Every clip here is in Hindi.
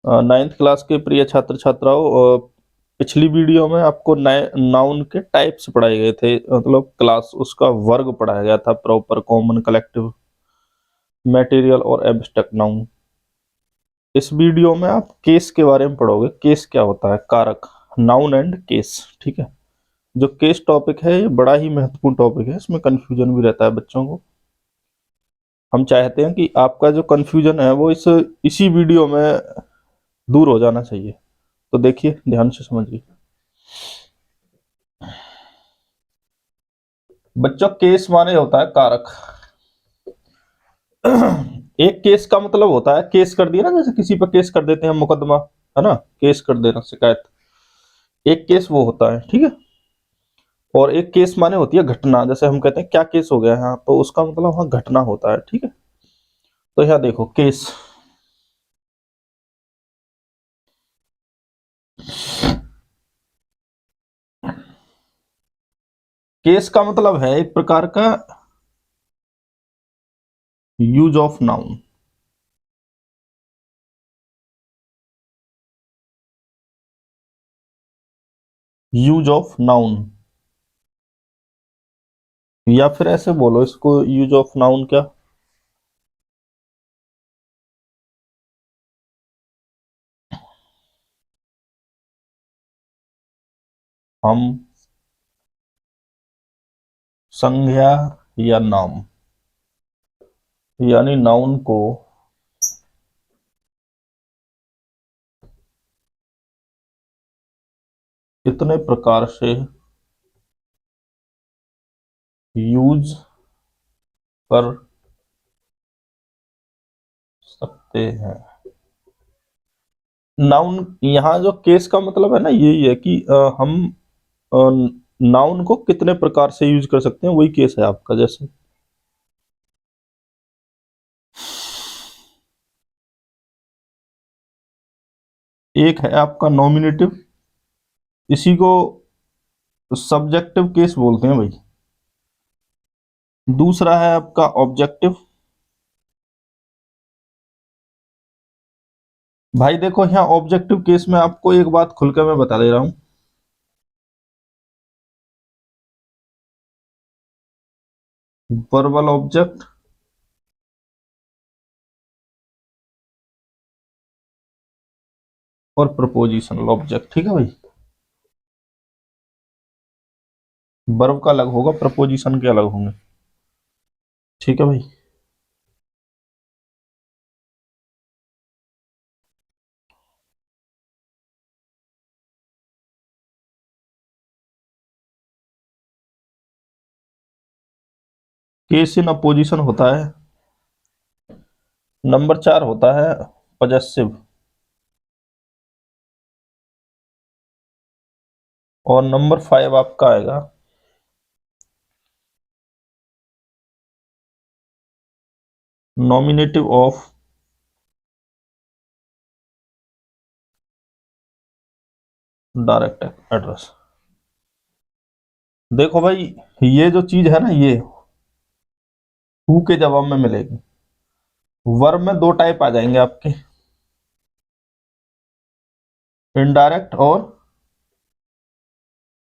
नाइन्थ क्लास के प्रिय छात्र छात्राओं, पिछली वीडियो में आपको नाउन के टाइप्स पढ़ाए गए थे, मतलब क्लास उसका वर्ग पढ़ाया गया था, प्रॉपर, कॉमन, कलेक्टिव, मटेरियल और एब्स्ट्रैक्ट नाउन। इस वीडियो में आप केस के बारे में पढ़ोगे। केस क्या होता है? कारक, नाउन एंड केस। ठीक है, जो केस टॉपिक है ये बड़ा ही महत्वपूर्ण टॉपिक है, इसमें कंफ्यूजन भी रहता है बच्चों को। हम चाहते हैं कि आपका जो कंफ्यूजन है वो इसी वीडियो में दूर हो जाना चाहिए। तो देखिए, ध्यान से समझिए बच्चों। केस माने होता है कारक। एक केस का मतलब होता है, केस कर दिया ना, जैसे किसी पर केस कर देते हैं, मुकदमा, है ना, केस कर देना, शिकायत। एक केस वो होता है, ठीक है। और एक केस माने होती है घटना, जैसे हम कहते हैं क्या केस हो गया है, तो उसका मतलब वहां घटना होता है, ठीक है। तो यहाँ देखो, केस, केस का मतलब है एक प्रकार का use of noun. Use of noun, या फिर ऐसे बोलो इसको, यूज ऑफ नाउन क्या, हम संज्ञा या नाम, यानी नाउन को कितने प्रकार से यूज कर सकते हैं। नाउन, यहाँ जो केस का मतलब है ना, यही है कि हम नाउन को कितने प्रकार से यूज कर सकते हैं, वही केस है आपका। जैसे एक है आपका नॉमिनेटिव, इसी को सब्जेक्टिव केस बोलते हैं भाई। दूसरा है आपका ऑब्जेक्टिव। भाई देखो, यहाँ ऑब्जेक्टिव केस में आपको एक बात खुलकर मैं बता दे रहा हूं, वर्बल ऑब्जेक्ट और प्रपोजिशनल ऑब्जेक्ट, ठीक है भाई। वर्ब का अलग होगा, प्रपोजिशन के अलग होंगे, ठीक है भाई। केस इन अपोजिशन होता है। नंबर 4 होता है पजेसिव, और नंबर 5 आपका आएगा नॉमिनेटिव ऑफ डायरेक्ट एड्रेस। देखो भाई, ये जो चीज है ना, ये हु के जवाब में मिलेगी। वर्ब में दो टाइप आ जाएंगे आपके, इनडायरेक्ट और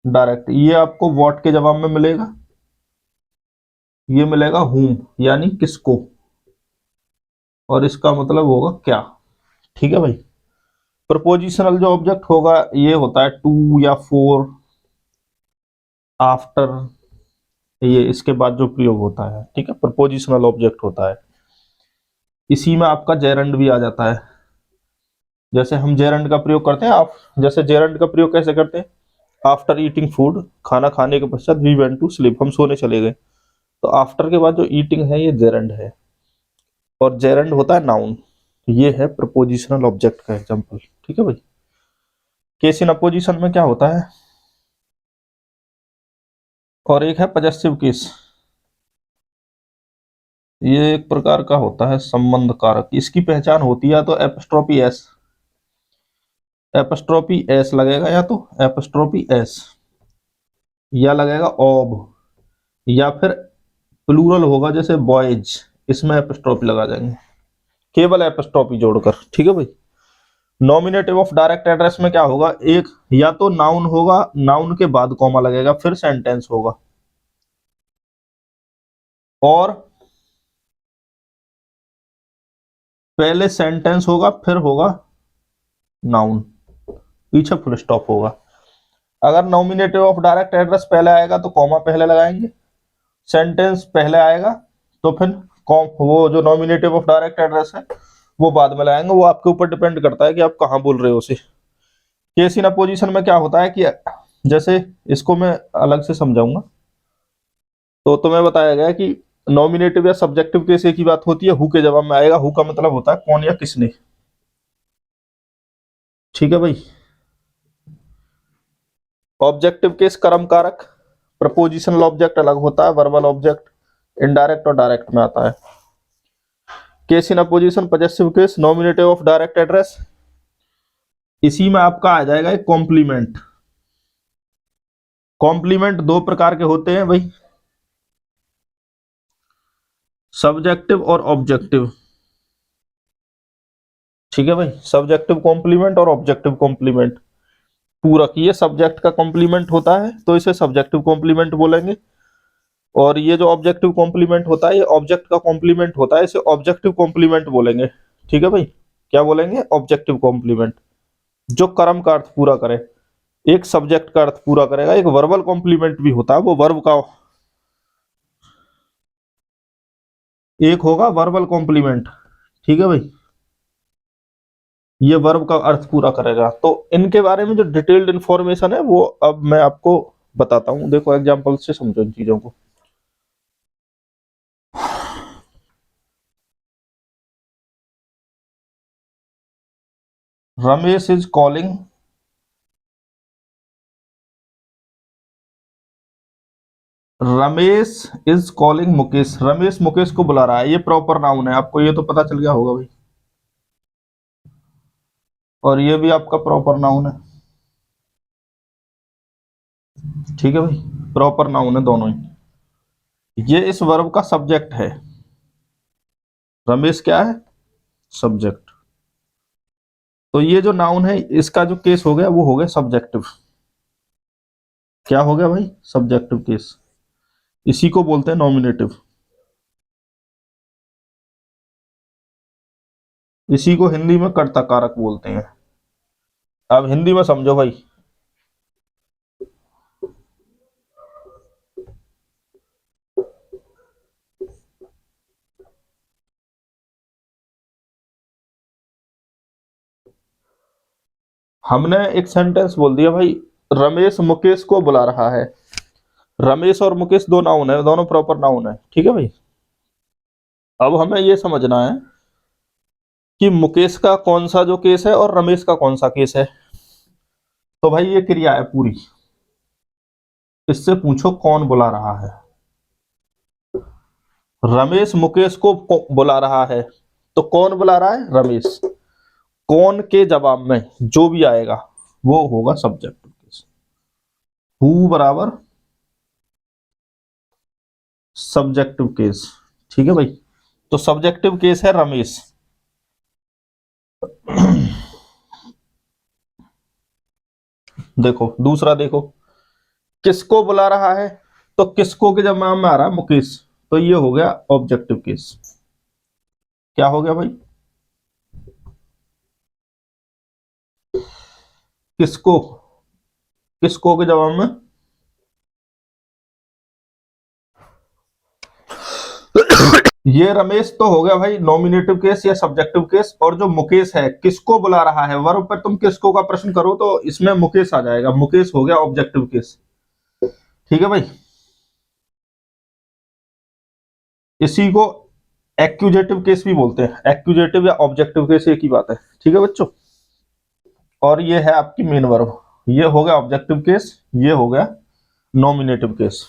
डायरेक्ट। ये आपको व्हाट के जवाब में मिलेगा, ये मिलेगा हुम, यानी किसको, और इसका मतलब होगा क्या, ठीक है भाई। प्रपोजिशनल जो ऑब्जेक्ट होगा ये होता है टू या फोर, आफ्टर, ये इसके बाद जो प्रयोग होता है, ठीक है, प्रपोजिशनल ऑब्जेक्ट होता है। इसी में आपका जेरंड भी आ जाता है। जैसे हम जेरंड का प्रयोग करते हैं, आप जैसे जेरंड का प्रयोग कैसे करते हैं, आफ्टर ईटिंग फूड, खाना खाने के पश्चात वी वेंट टू स्लीप, हम सोने चले गए। तो आफ्टर के बाद जो ईटिंग है ये जेरंड है, और जेरंड होता है नाउन। ये है प्रपोजिशनल ऑब्जेक्ट का एग्जांपल, ठीक है भाई। केस इन अपोजिशन में क्या होता है, और एक है पजेसिव केस। ये एक प्रकार का होता है संबंध कारक। इसकी पहचान होती है तो एपस्ट्रोफी एस, एपस्ट्रोफी एस लगेगा, या तो एपस्ट्रोफी एस, या लगेगा ऑब, या फिर प्लूरल होगा जैसे बॉयज, इसमें एपस्ट्रोफी लगा देंगे, केवल एपस्ट्रोफी जोड़कर, ठीक है भाई। नॉमिनेटिव ऑफ डायरेक्ट एड्रेस में क्या होगा, एक या तो नाउन होगा, नाउन के बाद कॉमा लगेगा, फिर सेंटेंस होगा, और पहले सेंटेंस होगा फिर होगा नाउन, पीछे फुल स्टॉप होगा। अगर नॉमिनेटिव ऑफ डायरेक्ट एड्रेस पहले आएगा तो कॉमा पहले लगाएंगे, सेंटेंस पहले आएगा तो फिर कॉम वो जो नॉमिनेटिव ऑफ डायरेक्ट एड्रेस है वो बाद में लगाएंगे। वो आपके ऊपर डिपेंड करता है कि आप कहाँ बोल रहे हो उसे। केस इन अपोजिशन में क्या होता है कि जैसे इसको मैं अलग से समझाऊंगा, तो तुम्हें बताया गया कि नॉमिनेटिव या सब्जेक्टिव केस एक ही बात होती है, हु के जवाब में आएगा। हु का मतलब होता है कौन या किसने, ठीक है भाई। ऑब्जेक्टिव केस कर्म कारक, प्रपोजिशनल ऑब्जेक्ट अलग होता है, वर्बल ऑब्जेक्ट इनडायरेक्ट और डायरेक्ट में आता है। Case in opposition possessive case, nominative of direct address, इसी में आपका आ जाएगा एक कॉम्प्लीमेंट। कॉम्प्लीमेंट दो प्रकार के होते हैं भाई, सब्जेक्टिव और ऑब्जेक्टिव, ठीक है भाई। सब्जेक्टिव कॉम्प्लीमेंट और ऑब्जेक्टिव कॉम्प्लीमेंट। पूरक, ये सब्जेक्ट का कॉम्प्लीमेंट होता है तो इसे सब्जेक्टिव कॉम्प्लीमेंट बोलेंगे, और ये जो ऑब्जेक्टिव कॉम्प्लीमेंट होता है ये ऑब्जेक्ट का कॉम्प्लीमेंट होता है, इसे ऑब्जेक्टिव कॉम्प्लीमेंट बोलेंगे, ठीक है भाई। क्या बोलेंगे, ऑब्जेक्टिव कॉम्प्लीमेंट, जो कर्म का अर्थ पूरा करे, एक सब्जेक्ट का अर्थ पूरा करेगा। एक वर्बल कॉम्प्लीमेंट भी होता है, वो वर्ब का एक होगा वर्बल कॉम्प्लीमेंट, ठीक है भाई, ये वर्ब का अर्थ पूरा करेगा। तो इनके बारे में जो डिटेल्ड इंफॉर्मेशन है वो अब मैं आपको बताता हूं, देखो एग्जांपल से समझो इन चीजों को। Ramesh is calling, Ramesh is calling Mukesh, Ramesh Mukesh को बुला रहा है, ये प्रॉपर नाउन है, आपको ये तो पता चल गया होगा भाई। और ये भी आपका प्रॉपर नाउन है, ठीक है भाई, प्रॉपर नाउन है दोनों ही। ये इस वर्ब का सब्जेक्ट है, रमेश क्या है, सब्जेक्ट। तो ये जो नाउन है इसका जो केस हो गया वो हो गया सब्जेक्टिव। क्या हो गया भाई, सब्जेक्टिव केस, इसी को बोलते हैं नॉमिनेटिव, इसी को हिंदी में कर्ता कारक बोलते हैं। अब हिंदी में समझो भाई। हमने एक सेंटेंस बोल दिया भाई, रमेश मुकेश को बुला रहा है। रमेश और मुकेश दो नाउन है, दोनों प्रॉपर नाउन है, ठीक है भाई। अब हमें यह समझना है कि मुकेश का कौन सा जो केस है और रमेश का कौन सा केस है। तो भाई ये क्रिया है पूरी, इससे पूछो कौन बुला रहा है। रमेश मुकेश को बुला रहा है, तो कौन बुला रहा है, रमेश। कौन के जवाब में जो भी आएगा वो होगा सब्जेक्टिव केस। हु बराबर सब्जेक्टिव केस, ठीक है भाई। तो सब्जेक्टिव केस है रमेश। देखो दूसरा, देखो किसको बुला रहा है, तो किसको के जवाब में आ रहा है मुकेश, तो ये हो गया ऑब्जेक्टिव केस। क्या हो गया भाई, किसको, किसको के जवाब में ये रमेश तो हो गया भाई नॉमिनेटिव केस या सब्जेक्टिव केस, और जो मुकेश है किसको बुला रहा है, वर्ब पर तुम किसको का प्रश्न करो तो इसमें मुकेश आ जाएगा, मुकेश हो गया ऑब्जेक्टिव केस, ठीक है भाई। इसी को एक्यूजेटिव केस भी बोलते हैं, एक्यूजेटिव या ऑब्जेक्टिव केस एक ही बात है, ठीक है बच्चों। और ये है आपकी मेन वर्ब, ये हो गया ऑब्जेक्टिव केस, ये हो गया नॉमिनेटिव केस।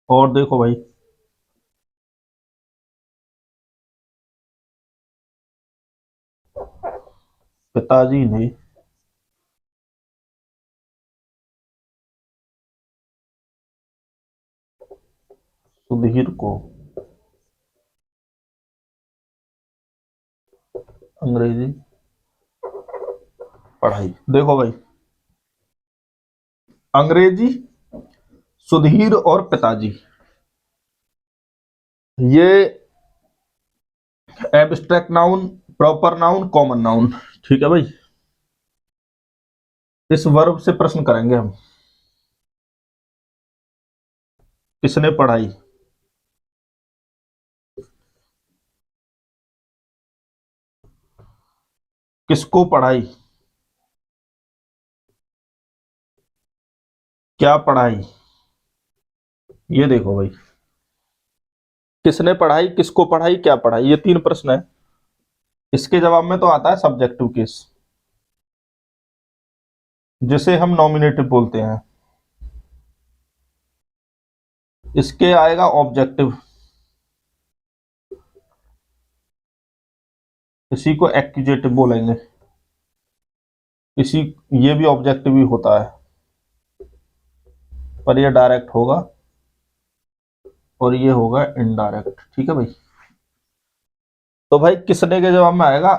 और देखो भाई, पिताजी ने सुधीर को अंग्रेजी पढ़ाई। देखो भाई, अंग्रेजी, सुधीर और पिताजी, ये abstract noun, proper noun, common noun. ठीक है भाई, इस वर्ब से प्रश्न करेंगे हम। किसने पढ़ाई, किसको पढ़ाई, क्या पढ़ाई। ये देखो भाई, किसने पढ़ाई, किसको पढ़ाई, क्या पढ़ाई, ये 3 प्रश्न है। इसके जवाब में तो आता है सब्जेक्टिव केस, जिसे हम नॉमिनेटिव बोलते हैं। इसके आएगा ऑब्जेक्टिव, इसी को एक्यूजेटिव बोलेंगे। इसी, ये भी ऑब्जेक्टिव ही होता है, पर ये डायरेक्ट होगा और ये होगा इनडायरेक्ट। ठीक है भाई, तो भाई किसने के जवाब में आएगा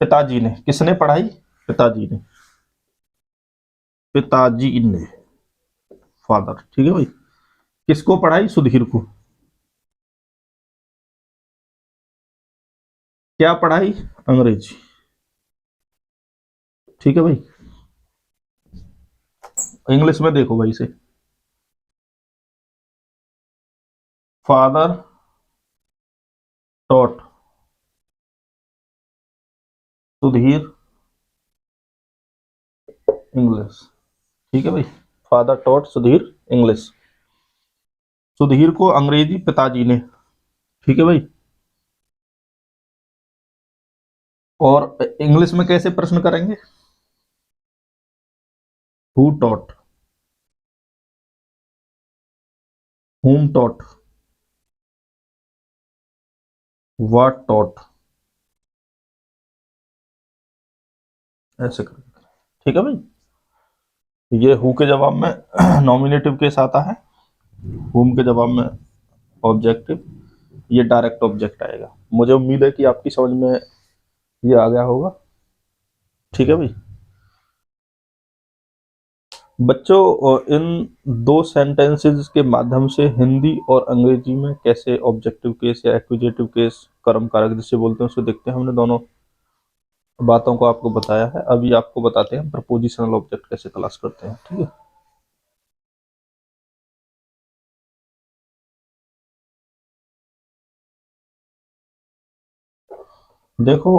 पिताजी ने। किसने पढ़ाई, पिताजी ने, पिताजी ने, फादर। ठीक है भाई, किसको पढ़ाई, सुधीर को। क्या पढ़ाई, अंग्रेजी। ठीक है भाई, इंग्लिश में देखो भाई इसे, फादर टॉट सुधीर इंग्लिश। ठीक है भाई, father taught Sudhir English, Sudhir को अंग्रेजी पिताजी ने। ठीक है भाई, और इंग्लिश में कैसे प्रश्न करेंगे, who taught, whom taught, what taught, ऐसे करके। ठीक है भाई, ये हु के जवाब में नॉमिनेटिव केस आता है, whom के जवाब में ऑब्जेक्टिव, ये डायरेक्ट ऑब्जेक्ट आएगा। मुझे उम्मीद है कि आपकी समझ में ये आ गया होगा। ठीक है भाई बच्चों, इन 2 सेंटेंसेस के माध्यम से हिंदी और अंग्रेजी में कैसे ऑब्जेक्टिव केस या एक्विजेटिव केस, कर्म कारक जिसे बोलते हैं, उसको देखते हैं। हमने दोनों बातों को आपको बताया है। अभी आपको बताते हैं प्रपोजिशनल ऑब्जेक्ट कैसे तलाश करते हैं। ठीक है, देखो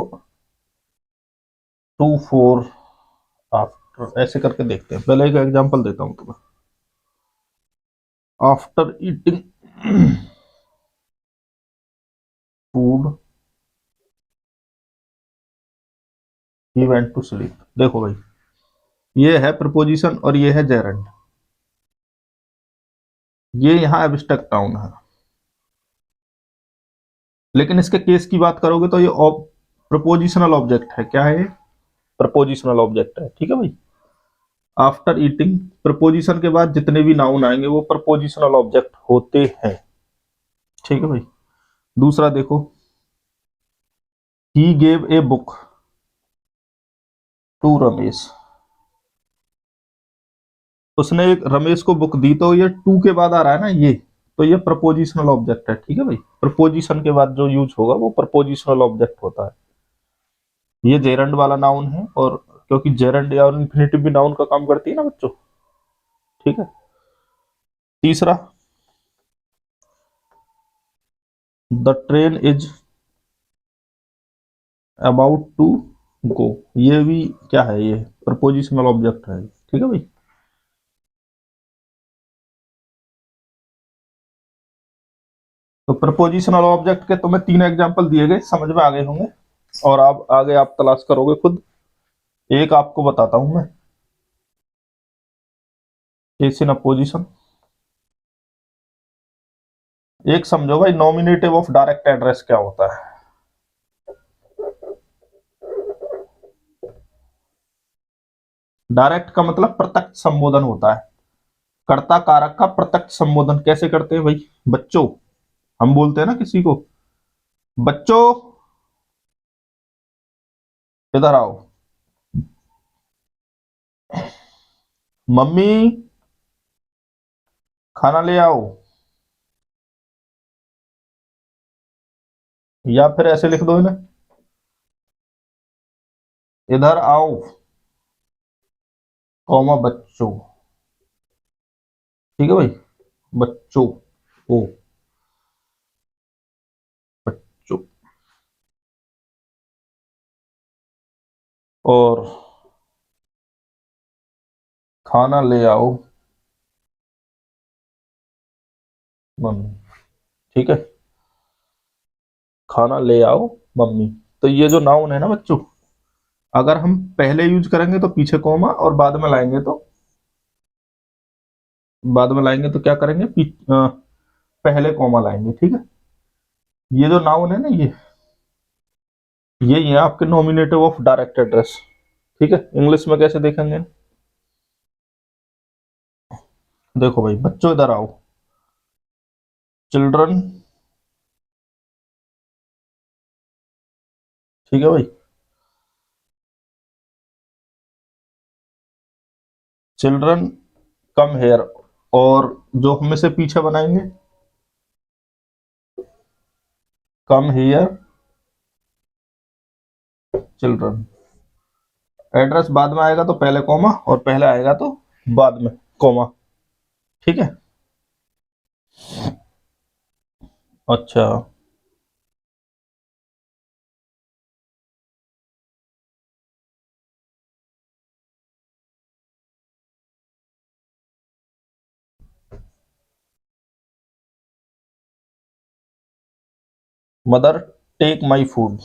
2 4 आफ्टर, ऐसे करके देखते हैं। पहले एक एग्जांपल देता हूं तुम्हें। After eating food he went to sleep. देखो भाई, ये है प्रपोजिशन और ये है जेरेंड। ये यहाँ एब्स्ट्रैक्ट नाउन है, लेकिन इसके केस की बात करोगे तो ये प्रपोजिशनल ऑब्जेक्ट है। क्या है ये, प्रपोजिशनल ऑब्जेक्ट है। ठीक है भाई, आफ्टर ईटिंग, प्रपोजिशन के बाद जितने भी नाउन आएंगे वो प्रपोजिशनल ऑब्जेक्ट होते हैं। ठीक है भाई, दूसरा देखो, he gave a book to Ramesh, उसने एक रमेश को बुक दी, तो ये टू के बाद आ रहा है ना ये, तो ये प्रपोजिशनल ऑब्जेक्ट है। ठीक है भाई, प्रपोजिशन के बाद जो यूज होगा वो प्रपोजिशनल ऑब्जेक्ट होता है। ये जेरंड वाला नाउन है, और क्योंकि जेरंड या इन्फिनेटिव भी नाउन का काम करती है ना बच्चों। ठीक है, तीसरा, the train is about to go, ये भी क्या है, ये प्रपोजिशनल ऑब्जेक्ट है। ठीक है भाई, तो प्रपोजिशनल ऑब्जेक्ट के तुम्हें 3 एग्जांपल दिए गए, समझ में आ गए होंगे। और आप आगे आप तलाश करोगे खुद। एक आपको बताता हूं मैं, केस इन अपोजिशन। एक समझो भाई, नॉमिनेटिव ऑफ डायरेक्ट एड्रेस क्या होता है। डायरेक्ट का मतलब प्रत्यक्ष संबोधन होता है। कर्ता कारक का प्रत्यक्ष संबोधन कैसे करते हैं भाई? बच्चों, हम बोलते हैं ना किसी को, बच्चों इधर आओ, मम्मी खाना ले आओ, या फिर ऐसे लिख दो इन्हें, इधर आओ कौमा बच्चों। ठीक है भाई, बच्चों, ओ बच्चों। और खाना ले आओ मम्मी। ठीक है, खाना ले आओ मम्मी। तो ये जो नाउन है ना बच्चों, अगर हम पहले यूज करेंगे तो पीछे कॉमा, और बाद में लाएंगे तो क्या करेंगे, पहले कॉमा लाएंगे। ठीक है, ये जो नाउन है ना, ये है आपके नॉमिनेटिव ऑफ डायरेक्ट एड्रेस। ठीक है, इंग्लिश में कैसे देखेंगे, देखो भाई, बच्चों इधर आओ, चिल्ड्रन। ठीक है भाई, चिल्ड्रन कम हेयर। और जो हम इसे पीछे बनाएंगे, कम हियर चिल्ड्रन। एड्रेस बाद में आएगा तो पहले कॉमा, और पहले आएगा तो बाद में कॉमा। ठीक है, अच्छा, mother take my food,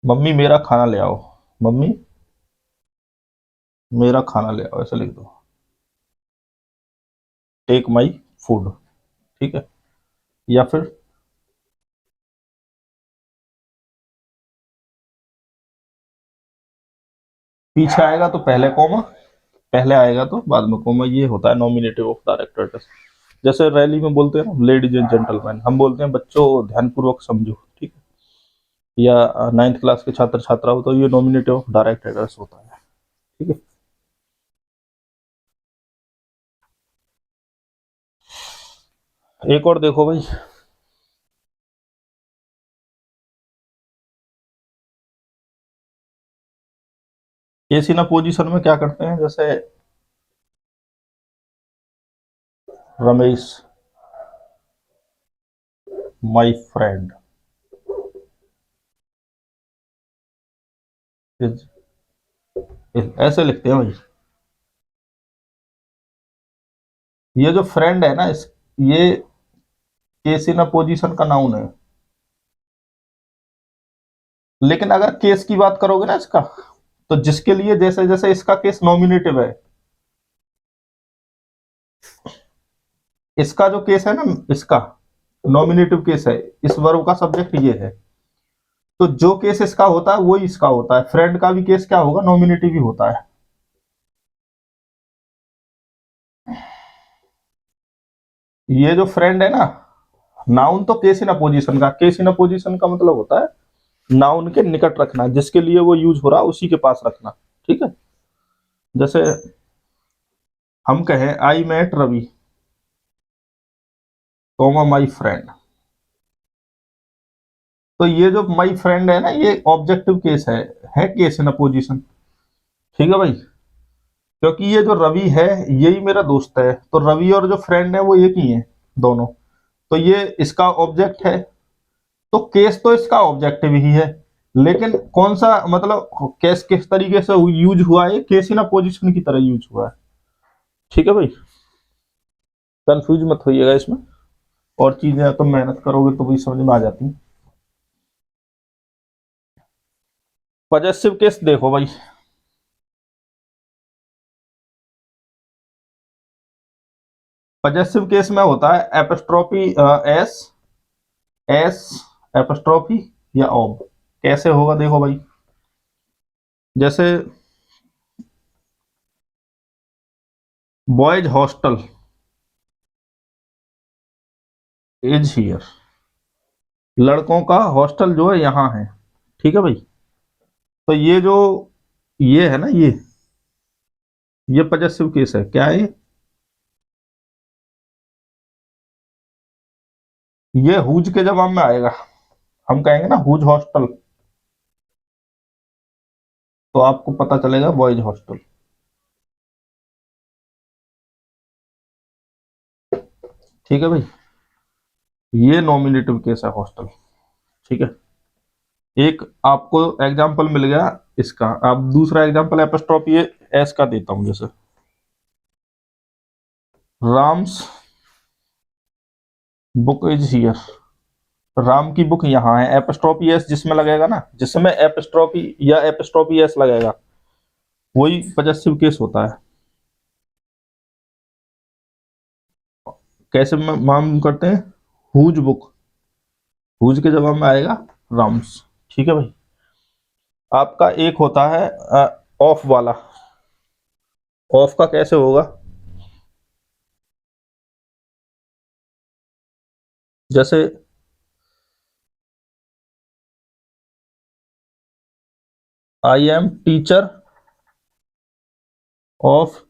mummy मेरा खाना ले आओ, मम्मी मेरा खाना ले आओ, ऐसे लिख दो, टेक माई फूड। ठीक है, या फिर पीछे आएगा तो पहले कॉमा, पहले आएगा तो बाद में कॉमा। ये होता है नॉमिनेटिव ऑफ डायरेक्ट एड्रेस। जैसे रैली में बोलते हैं ना, लेडीज एंड जेंटलमैन, हम बोलते हैं बच्चों ध्यानपूर्वक समझो। ठीक है, या नाइन्थ क्लास के छात्र छात्रा हो, तो ये नॉमिनेटिव ऑफ डायरेक्ट एड्रेस होता है। ठीक है, एक और देखो भाई, केस इन पोजीशन में क्या करते हैं, जैसे रमेश माय फ्रेंड इज, ऐसे लिखते हैं भाई। ये जो फ्रेंड है ना, ये केस इन पोजीशन का नाउन है। लेकिन अगर केस की बात करोगे ना इसका, तो जिसके लिए, जैसे जैसे इसका केस नॉमिनेटिव है, इसका जो केस है ना, इसका नॉमिनेटिव केस है, इस वर्ब का सब्जेक्ट ये है, तो जो केस इसका होता है वही इसका होता है। फ्रेंड का भी केस क्या होगा, नॉमिनेटिव ही होता है। ये जो फ्रेंड है ना, नाउन तो केस इन अपोजिशन का, केस इन अपोजिशन का मतलब होता है नाउन के निकट रखना, जिसके लिए वो यूज हो रहा है उसी के पास रखना। ठीक है, जैसे हम कहें I met Ravi comma my friend, तो ये जो माई फ्रेंड है ना, ये ऑब्जेक्टिव केस है केस इन अपोजिशन। ठीक है भाई, क्योंकि ये जो रवि है यही मेरा दोस्त है, तो रवि और जो फ्रेंड है वो एक ही है दोनों, तो ये इसका ऑब्जेक्ट है, तो केस तो इसका ऑब्जेक्टिव ही है। लेकिन कौन सा, मतलब केस किस तरीके से यूज हुआ है, केस इन अपोजिशन की तरह यूज हुआ है। ठीक है भाई, कंफ्यूज मत होइएगा इसमें, और चीजें तो मेहनत करोगे तो भी समझ में आ जाती। पॉजेसिव केस देखो भाई, पॉजेसिव केस में होता है एपस्ट्रोफी, एस एस एपस्ट्रोफी या ऑब। कैसे होगा देखो भाई, जैसे बॉयज हॉस्टल इज हियर, लड़कों का हॉस्टल जो है यहाँ है, ठीक है भाई। तो ये जो ये है ना, ये पजेसिव केस है, क्या है ये हुज के जवाब में आएगा। हम कहेंगे ना हुज हॉस्टल, तो आपको पता चलेगा बॉयज हॉस्टल, ठीक है भाई। ये नॉमिनेटिव केस है हॉस्टल, ठीक है। एक आपको एग्जाम्पल मिल गया इसका। अब दूसरा एग्जाम्पल एपोस्ट्रोफी एस का देता हूं, जैसे Ram's book is here, Ram की बुक यहाँ है। एपोस्ट्रोफी एस जिसमें लगेगा ना, जिसमें एपोस्ट्रोफी या एपोस्ट्रोफी एस लगेगा, वही पजेसिव केस होता है। कैसे मालूम करते हैं? हुज बुक, हुज के जवाब में आएगा राम्स, ठीक है भाई। आपका एक होता है ऑफ वाला, ऑफ का कैसे होगा? जैसे I am teacher of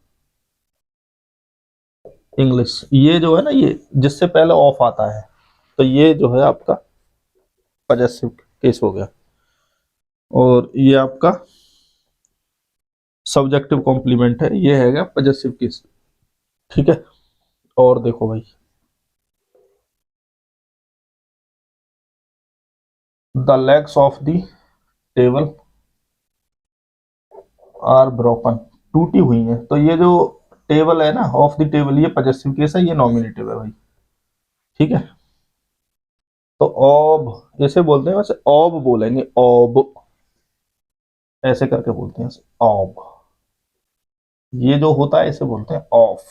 English, ये जो है ना, ये जिससे पहले ऑफ आता है, तो ये जो है आपका पजेसिव केस हो गया। और ये आपका सब्जेक्टिव कॉम्प्लीमेंट है, ये है पजेसिव केस, ठीक है। और देखो भाई, the legs of the table are broken, टूटी हुई है। तो ये जो टेबल है ना, ऑफ द टेबल, ये पजेसिव केस है, ये नॉमिनेटिव है भाई, ठीक है। तो ऑब ऐसे बोलते हैं, वैसे ऑब बोलेंगे, ऑब ऐसे करके बोलते हैं, ऑब। ये जो होता है इसे बोलते हैं ऑफ,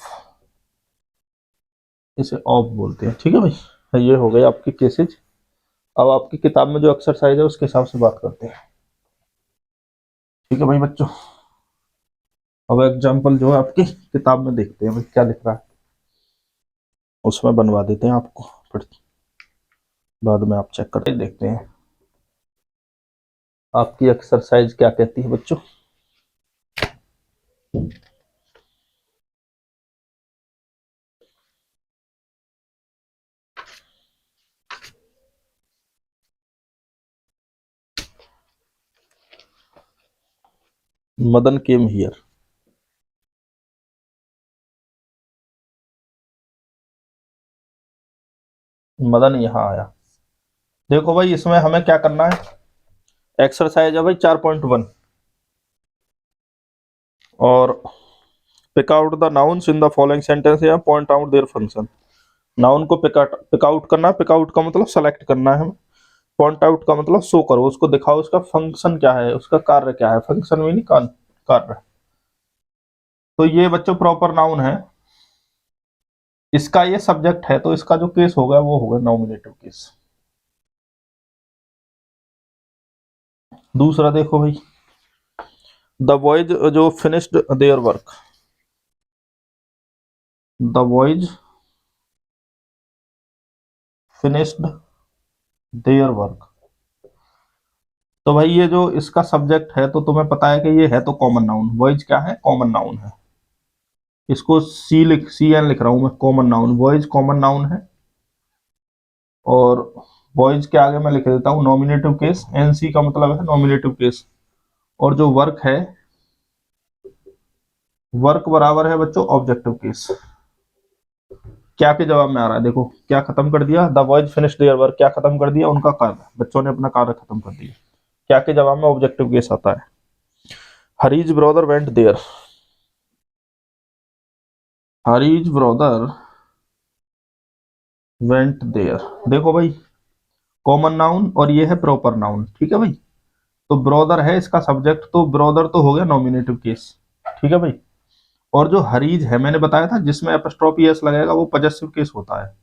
इसे ऑफ बोलते हैं, ठीक है भाई। ये हो गए आपके केसेज। अब आपकी किताब में जो एक्सरसाइज है उसके हिसाब से बात करते हैं, ठीक है भाई बच्चों। अब एग्जाम्पल जो है आपकी किताब में देखते हैं भाई क्या लिख रहा है, उसमें बनवा देते हैं आपको, फिर बाद में आप चेक करके देखते हैं आपकी एक्सरसाइज क्या कहती है बच्चों। मदन केम हियर, मदन यहाँ आया। देखो भाई, इसमें हमें क्या करना है, एक्सरसाइज है भाई 4.1, और pick out the nouns in the following sentence या point out their function. Noun को पिक आउट करना, पिक आउट का मतलब सेलेक्ट करना है, पॉइंट आउट का मतलब शो करो, उसको दिखाओ, उसका फंक्शन क्या है, उसका कार्य क्या है, फंक्शन भी नहीं, कार्य। तो ये बच्चों प्रॉपर नाउन है, इसका ये सब्जेक्ट है, तो इसका जो केस होगा वो होगा नॉमिनेटिव केस। दूसरा देखो भाई, द बॉयज जो finished their work, the boys finished their work. तो भाई ये जो इसका सब्जेक्ट है, तो तुम्हें पता है कि ये है तो कॉमन नाउन, बॉयज क्या है, कॉमन नाउन है। इसको सी एन लिख रहा हूं मैं, common noun, boys common noun है। और बॉयज के आगे मैं लिख देता हूं नॉमिनेटिव केस, एनसी का मतलब है नॉमिनेटिव केस। और जो वर्क है, वर्क बराबर है बच्चों ऑब्जेक्टिव केस। क्या के जवाब में आ रहा है, देखो क्या खत्म कर दिया, the boys finish their work, क्या खत्म कर दिया, उनका कार्य, बच्चों ने अपना कार्य खत्म कर दिया। क्या के जवाब में ऑब्जेक्टिव केस आता है। Hari's brother went there, Hari's brother went there. देखो भाई, कॉमन नाउन और ये है प्रॉपर नाउन, ठीक है भाई। तो ब्रदर है इसका सब्जेक्ट, तो ब्रदर तो हो गया नॉमिनेटिव केस, ठीक है भाई। और जो हरीज है, मैंने बताया था जिसमें एपोस्ट्रोफी एस लगेगा वो पजेसिव केस होता है।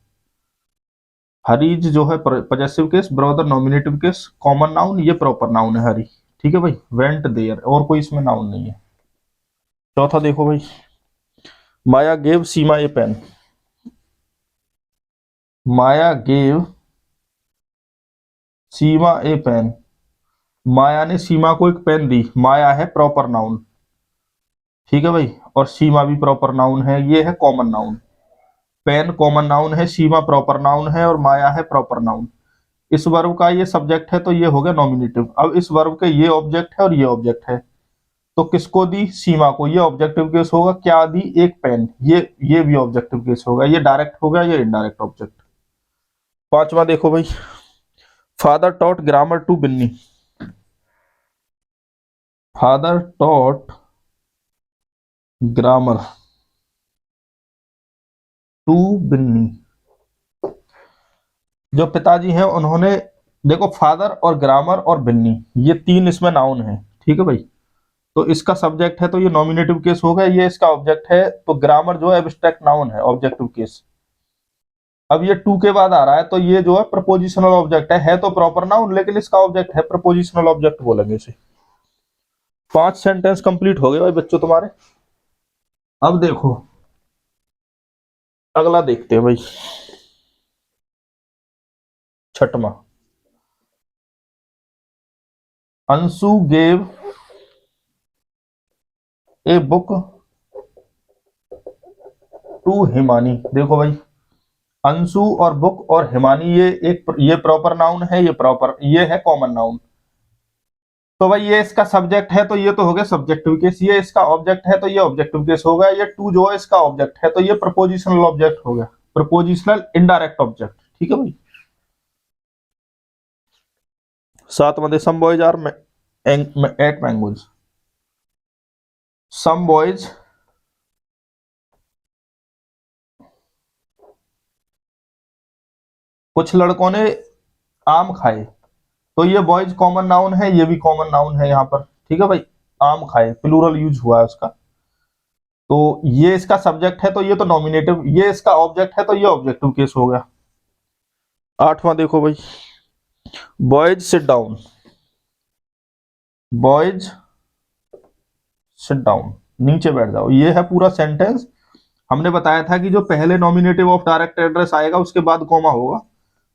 हरीज जो है possessive case, brother nominative case, common noun, ये प्रॉपर नाउन है हरी, ठीक है भाई। वेंट देयर, और कोई इसमें नाउन नहीं है। चौथा देखो भाई, माया गेव सीमा ए पेन। माया गेव सीमा ए पेन। माया ने सीमा को एक पेन दी। माया है प्रॉपर नाउन, ठीक है भाई, और सीमा भी प्रॉपर नाउन है, ये है common noun. Pen common noun है, सीमा प्रॉपर नाउन है, और माया है प्रॉपर नाउन। इस वर्ब का ये सब्जेक्ट है तो ये हो गया नॉमिनेटिव। अब इस वर्ब के ये ऑब्जेक्ट है और ये ऑब्जेक्ट है, तो किसको दी? सीमा को। ये ऑब्जेक्टिव केस होगा। क्या दी? एक पेन। ये भी ऑब्जेक्टिव केस होगा। ये डायरेक्ट हो गया, ये इनडायरेक्ट ऑब्जेक्ट। पांचवा देखो भाई, father taught grammar to Binni. Father taught grammar to Binni. जो पिताजी हैं उन्होंने, देखो फादर और ग्रामर और बिन्नी, ये तीन इसमें नाउन है, ठीक है भाई। तो इसका सब्जेक्ट है तो ये नॉमिनेटिव केस हो गया, ये इसका ऑब्जेक्ट है, तो ग्रामर जो है एब्स्ट्रैक्ट नाउन है, ऑब्जेक्टिव केस। अब ये टू के बाद आ रहा है तो ये जो है प्रपोजिशनल ऑब्जेक्ट है तो प्रॉपर नाउन, लेकिन इसका ऑब्जेक्ट है प्रपोजिशनल ऑब्जेक्ट बोलेंगे इसे। 5 सेंटेंस कंप्लीट हो गए भाई बच्चों तुम्हारे। अब देखो अगला देखते हैं भाई, छठवां। Anshu gave a book to Himani. देखो भाई, अंशु और बुक और हिमानी, ये प्रॉपर नाउन है, ये है कॉमन नाउन। तो भाई ये इसका सब्जेक्ट है तो ये तो हो गया सब्जेक्टिव केस, ये इसका ऑब्जेक्ट है तो ये ऑब्जेक्टिव केस हो गया, ये टू जो है इसका ऑब्जेक्ट है तो ये प्रपोजिशनल ऑब्जेक्ट हो गया, प्रपोजिशनल इनडायरेक्ट ऑब्जेक्ट, ठीक है भाई। सातवां दे, some boys are ate mangoes. Some boys कुछ लड़कों ने आम खाए, तो ये बॉयज कॉमन नाउन है, ये भी कॉमन नाउन है यहाँ पर, ठीक है भाई। आम खाए प्लूरल यूज हुआ है उसका, तो ये इसका सब्जेक्ट है तो ये तो नॉमिनेटिव, ये इसका ऑब्जेक्ट है तो ये ऑब्जेक्टिव केस हो गया। आठवां देखो भाई, boys sit down. Boys sit down, नीचे बैठ जाओ, ये है पूरा सेंटेंस। हमने बताया था कि जो पहले नॉमिनेटिव ऑफ डायरेक्ट एड्रेस आएगा उसके बाद कॉमा होगा,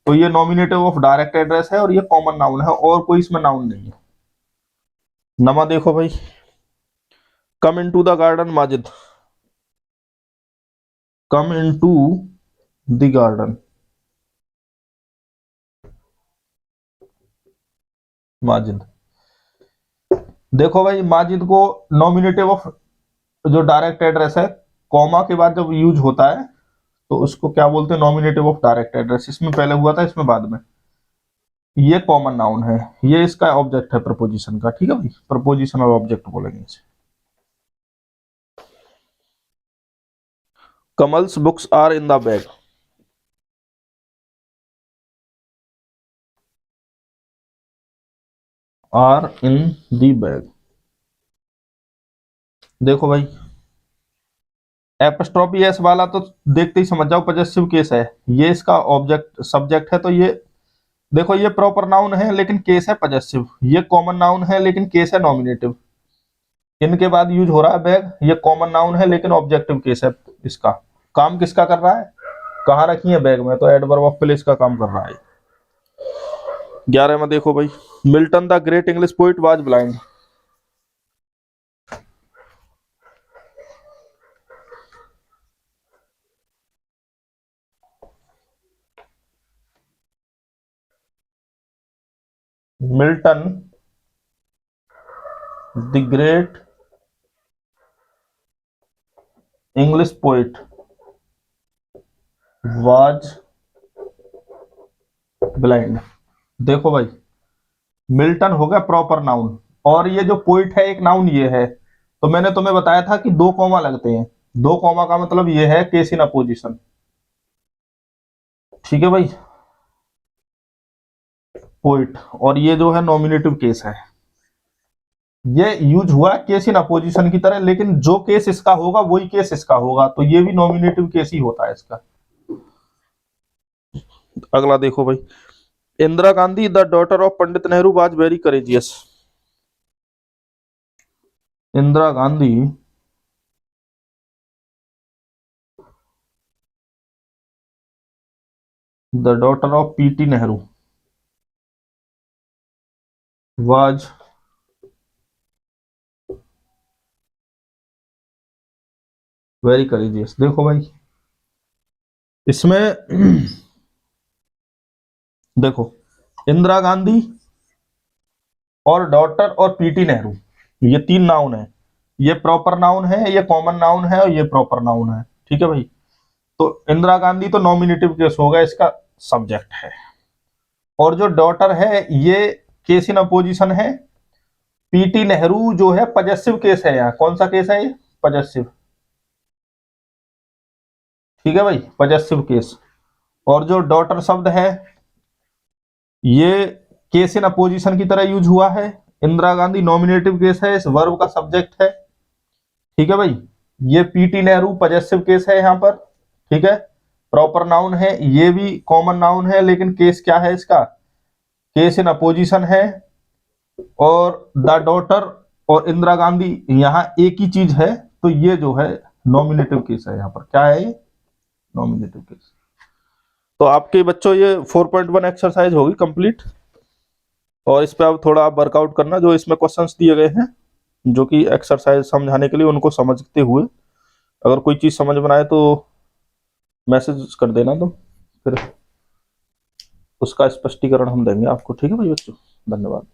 तो ये नॉमिनेटिव ऑफ डायरेक्ट एड्रेस है और ये कॉमन नाउन है, और कोई इसमें नाउन नहीं है। नमा देखो भाई, come into the garden Majid. Come into the garden Majid. देखो भाई, माजिद को नॉमिनेटिव ऑफ जो डायरेक्ट एड्रेस है, कॉमा के बाद जब यूज होता है तो उसको क्या बोलते हैं? Nominative of direct address. इसमें पहले हुआ था, इसमें बाद में। ये कॉमन नाउन है, ये इसका ऑब्जेक्ट है प्रपोजिशन का, ठीक है भाई, प्रपोजिशनल ऑब्जेक्ट बोलेंगे इसे। Kamal's books are in the bag. Are in the bag. देखो भाई, एपस्ट्रॉफी एस वाला तो देखते ही समझ जाओ पॉजेसिव केस है, ये इसका ऑब्जेक्ट सब्जेक्ट है तो ये देखो, ये प्रॉपर नाउन है लेकिन केस है पॉजेसिव, ये कॉमन नाउन है लेकिन केस है नॉमिनेटिव। इनके बाद यूज हो रहा है बैग, ये कॉमन नाउन है लेकिन ऑब्जेक्टिव केस है। इसका काम किसका कर रहा है? कहाँ रखी है? बैग में, तो एडवर्ब ऑफ प्लेस का काम कर रहा है। 11 में देखो भाई, Milton the great English poet was blind. Milton the great English poet was blind. देखो भाई, मिल्टन हो गया प्रॉपर नाउन, और ये जो पोइट है एक नाउन ये है, तो मैंने तुम्हें बताया था कि 2 कॉमा लगते हैं। 2 कॉमा का मतलब ये है केस इन अपोजिशन, ठीक है भाई, पोइट, और ये जो है नॉमिनेटिव केस है। ये यूज हुआ केस इन अपोजिशन की तरह, लेकिन जो केस इसका होगा वही केस इसका होगा, तो ये भी नॉमिनेटिव केस ही होता है इसका। अगला देखो भाई, Indira Gandhi the daughter of Pandit Nehru was very courageous. Indira Gandhi the daughter of PT Nehru was very courageous. देखो भाई इसमें देखो इंदिरा गांधी और डॉटर और पीटी नेहरू, ये 3 नाउन है। ये प्रॉपर नाउन है, ये कॉमन नाउन है और ये प्रॉपर नाउन है। ठीक है भाई। तो इंदिरा गांधी तो नॉमिनेटिव केस होगा, इसका सब्जेक्ट है। और जो डॉटर है ये केस इन अपोजिशन है। पीटी नेहरू जो है पजेसिव केस है। यहाँ कौन सा केस है? ये पजेसिव। ठीक है भाई, पजेसिव केस। और जो डॉटर शब्द है ये केस इन अपोजिशन की तरह यूज हुआ है। इंदिरा गांधी नॉमिनेटिव केस है, इस वर्ब का सब्जेक्ट है। ठीक है भाई। ये पीटी नेहरू पजेसिव केस है यहाँ पर। ठीक है, प्रॉपर नाउन है। ये भी कॉमन नाउन है, लेकिन केस क्या है इसका? केस इन अपोजिशन है। और द डॉटर और इंदिरा गांधी यहाँ एक ही चीज है, तो ये जो है नॉमिनेटिव केस है। यहाँ पर क्या है? ये नॉमिनेटिव केस। तो आपके बच्चों ये 4.1 एक्सरसाइज होगी कंप्लीट। और इस पे अब थोड़ा आप वर्कआउट करना, जो इसमें क्वेश्चंस दिए गए हैं, जो कि एक्सरसाइज समझाने के लिए, उनको समझते हुए अगर कोई चीज समझ में आए तो मैसेज कर देना तुम, फिर उसका स्पष्टीकरण हम देंगे आपको। ठीक है भाई बच्चों, धन्यवाद।